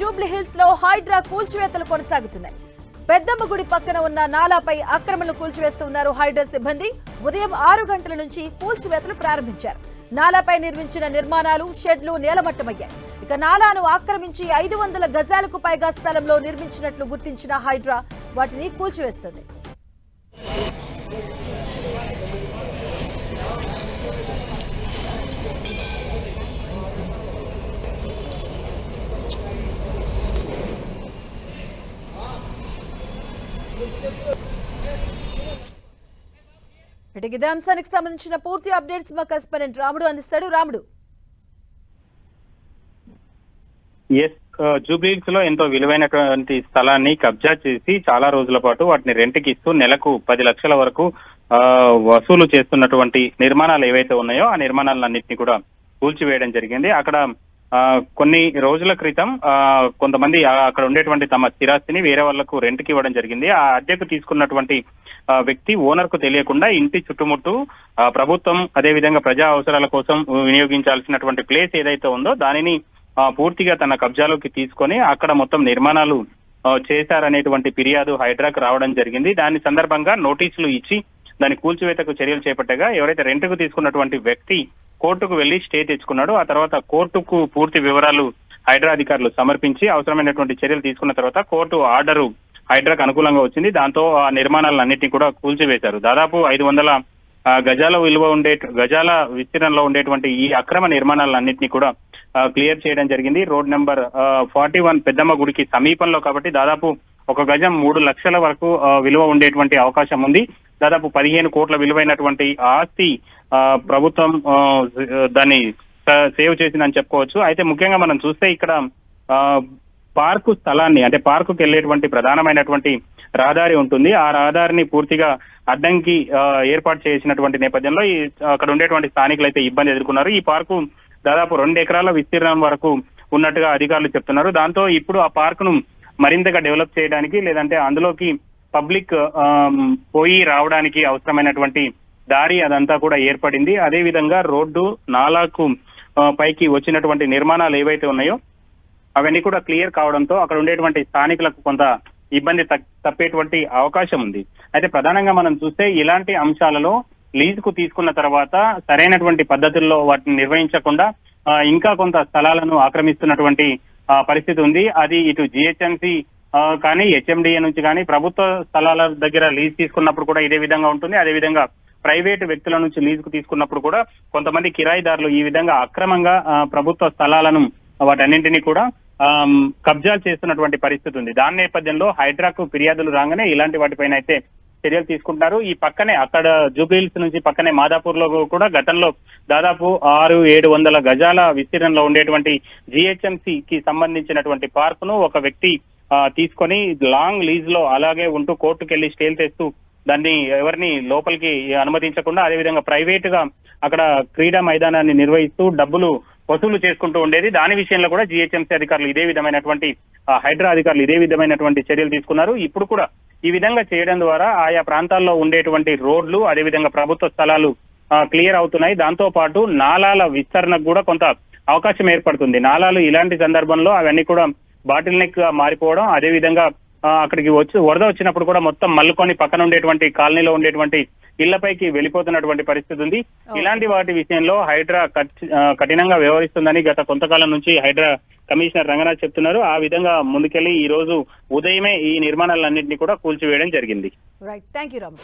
జూబ్లీహిల్స్ లో హైడ్రా కూల్చివేతలు కొనసాగుతున్నాయి. పెద్దమ్మగుడి పక్కన ఉన్న నాలాపై ఆక్రమణలు కూల్చివేస్తున్నారు హైడ్రా సిబ్బంది. ఉదయం 6 గంటల నుంచి కూల్చివేతలు ప్రారంభించారు. నాలాపై నిర్మించిన నిర్మాణాలు, షెడ్లు నేలమట్టమయ్యాయి. ఇక నాలాను ఆక్రమించి 500 గజాలకు పైగా స్థలంలో నిర్మించినట్లు గుర్తించిన హైడ్రా వాటిని కూల్చివేస్తుంది. ఇదే అంశానికి సంబంధించిన పూర్తి అప్డేట్స్ మా కరెస్పాండెంట్ రాముడు అందిస్తాడు. రాముడు, జూబ్లీహిల్స్ లో ఎంతో విలువైనటువంటి స్థలాన్ని కబ్జా చేసి చాలా రోజుల పాటు వాటిని రెంట్కి ఇస్తూ నెలకు 10 లక్షల వరకు వసూలు చేస్తున్నటువంటి నిర్మాణాలు ఏవైతే ఉన్నాయో ఆ నిర్మాణాలన్నింటినీ కూడా కూల్చివేయడం జరిగింది. అక్కడ కొన్ని రోజుల క్రితం కొంతమంది అక్కడ ఉండేటువంటి తమ స్థిరాస్తిని వేరే వాళ్లకు రెంట్కి ఇవ్వడం జరిగింది. ఆ అద్దెకు తీసుకున్నటువంటి వ్యక్తి ఓనర్ కు తెలియకుండా ఇంటి చుట్టుముట్టు ప్రభుత్వం అదేవిధంగా ప్రజా అవసరాల కోసం వినియోగించాల్సినటువంటి ప్లేస్ ఏదైతే ఉందో దానిని పూర్తిగా తన కబ్జాలోకి తీసుకొని అక్కడ మొత్తం నిర్మాణాలు చేశారనేటువంటి ఫిర్యాదు హైడ్రాకు రావడం జరిగింది. దాని సందర్భంగా నోటీసులు ఇచ్చి దాని కూల్చివేతకు చర్యలు చేపట్టగా ఎవరైతే రెంట్కు తీసుకున్నటువంటి వ్యక్తి కోర్టుకు వెళ్లి స్టే తెచ్చుకున్నాడు. ఆ తర్వాత కోర్టుకు పూర్తి వివరాలు హైడ్రా అధికారులు సమర్పించి అవసరమైనటువంటి చర్యలు తీసుకున్న తర్వాత కోర్టు ఆర్డరు హైడ్రాకు అనుకూలంగా వచ్చింది. దాంతో ఆ నిర్మాణాలన్నింటినీ కూడా కూల్చివేశారు. దాదాపు 500 గజాల విస్తీర్ణంలో ఉండేటువంటి ఈ అక్రమ నిర్మాణాలన్నింటినీ కూడా క్లియర్ చేయడం జరిగింది. రోడ్ నెంబర్ 41 పెద్దమ్మ గుడికి సమీపంలో కాబట్టి దాదాపు ఒక గజం 3 లక్షల వరకు విలువ ఉండేటువంటి అవకాశం ఉంది. దాదాపు 15 కోట్ల విలువైనటువంటి ఆస్తి ప్రభుత్వం దాన్ని సేవ్ చేసిందని చెప్పుకోవచ్చు. అయితే ముఖ్యంగా మనం చూస్తే ఇక్కడ పార్కు స్థలాన్ని అంటే పార్కుకి వెళ్ళేటువంటి ప్రధానమైనటువంటి రహదారి ఉంటుంది. ఆ రహదారిని పూర్తిగా అడ్డంకి ఏర్పాటు చేసినటువంటి నేపథ్యంలో అక్కడ ఉండేటువంటి స్థానికులు అయితే ఇబ్బంది ఎదుర్కొన్నారు. ఈ పార్కు దాదాపు 2 ఎకరాల విస్తీర్ణం వరకు ఉన్నట్టుగా అధికారులు చెప్తున్నారు. దాంతో ఇప్పుడు ఆ పార్కును మరింతగా డెవలప్ చేయడానికి లేదంటే అందులోకి పబ్లిక్ పోయి రావడానికి అవసరమైనటువంటి దారి అదంతా కూడా ఏర్పడింది. అదే విధంగా రోడ్డు నాలాకు పైకి వచ్చినటువంటి నిర్మాణాలు ఏవైతే ఉన్నాయో అవన్నీ కూడా క్లియర్ కావడంతో అక్కడ ఉండేటువంటి స్థానికులకు కొంత ఇబ్బంది తప్పేటువంటి అవకాశం ఉంది. అయితే ప్రధానంగా మనం చూస్తే ఇలాంటి అంశాలలో లీజుకు తీసుకున్న తర్వాత సరైనటువంటి పద్ధతుల్లో వాటిని నిర్వహించకుండా ఇంకా కొంత స్థలాలను ఆక్రమిస్తున్నటువంటి పరిస్థితి ఉంది. అది ఇటు జిహెచ్ఎంసీ కానీ హెచ్ఎండిఏ నుంచి కానీ ప్రభుత్వ స్థలాల దగ్గర లీజ్ తీసుకున్నప్పుడు కూడా ఇదే విధంగా ఉంటుంది. అదేవిధంగా ప్రైవేటు వ్యక్తుల నుంచి లీజుకు తీసుకున్నప్పుడు కూడా కొంతమంది కిరాయిదారులు ఈ విధంగా అక్రమంగా ప్రభుత్వ స్థలాలను వాటన్నింటినీ కూడా కబ్జాలు చేస్తున్నటువంటి పరిస్థితి ఉంది. దాని నేపథ్యంలో హైడ్రాకు ఫిర్యాదులు రాగానే ఇలాంటి వాటిపైన అయితే చర్యలు తీసుకుంటున్నారు. ఈ పక్కనే అక్కడ జూబ్లీహిల్స్ నుంచి పక్కనే మాదాపూర్ లో కూడా గతంలో దాదాపు 600-700 గజాల విస్తీర్ణంలో ఉండేటువంటి జిహెచ్ఎంసీకి సంబంధించినటువంటి పార్క్ ను ఒక వ్యక్తి తీసుకొని లాంగ్ లీజ్ లో అలాగే ఉంటూ కోర్టుకు వెళ్లి స్టేలు తెస్తూ దాన్ని ఎవరిని లోపలికి అనుమతించకుండా అదేవిధంగా ప్రైవేట్ గా అక్కడ క్రీడా మైదానాన్ని నిర్వహిస్తూ డబ్బులు వసూలు చేసుకుంటూ ఉండేది. దాని విషయంలో కూడా జిహెచ్ఎంసీ అధికారులు ఇదే విధమైనటువంటి హైడ్రా అధికారులు ఇదే విధమైనటువంటి చర్యలు తీసుకున్నారు. ఇప్పుడు కూడా ఈ విధంగా చేయడం ద్వారా ఆయా ప్రాంతాల్లో ఉండేటువంటి రోడ్లు అదేవిధంగా ప్రభుత్వ స్థలాలు క్లియర్ అవుతున్నాయి. దాంతో పాటు నాలాల విస్తరణకు కూడా కొంత అవకాశం ఏర్పడుతుంది. నాలాలు ఇలాంటి సందర్భంలో అవన్నీ కూడా బాటిల్ నెక్ గా మారిపోవడం అదేవిధంగా అక్కడికి వరద వచ్చినప్పుడు కూడా మొత్తం మల్లుకొని పక్కన ఉండేటువంటి కాలనీలో ఉండేటువంటి ఇళ్లపైకి వెళ్ళిపోతున్నటువంటి పరిస్థితి ఉంది. ఇలాంటి వాటి విషయంలో హైడ్రా కఠినంగా వ్యవహరిస్తుందని గత కొంతకాలం నుంచి హైడ్రా కమిషనర్ రంగనాథ్ చెప్తున్నారు. ఆ విధంగా ముందుకెళ్లి ఈ రోజు ఉదయమే ఈ నిర్మాణాలన్నింటినీ కూడా కూల్చివేయడం జరిగింది. Right, thank you Ram.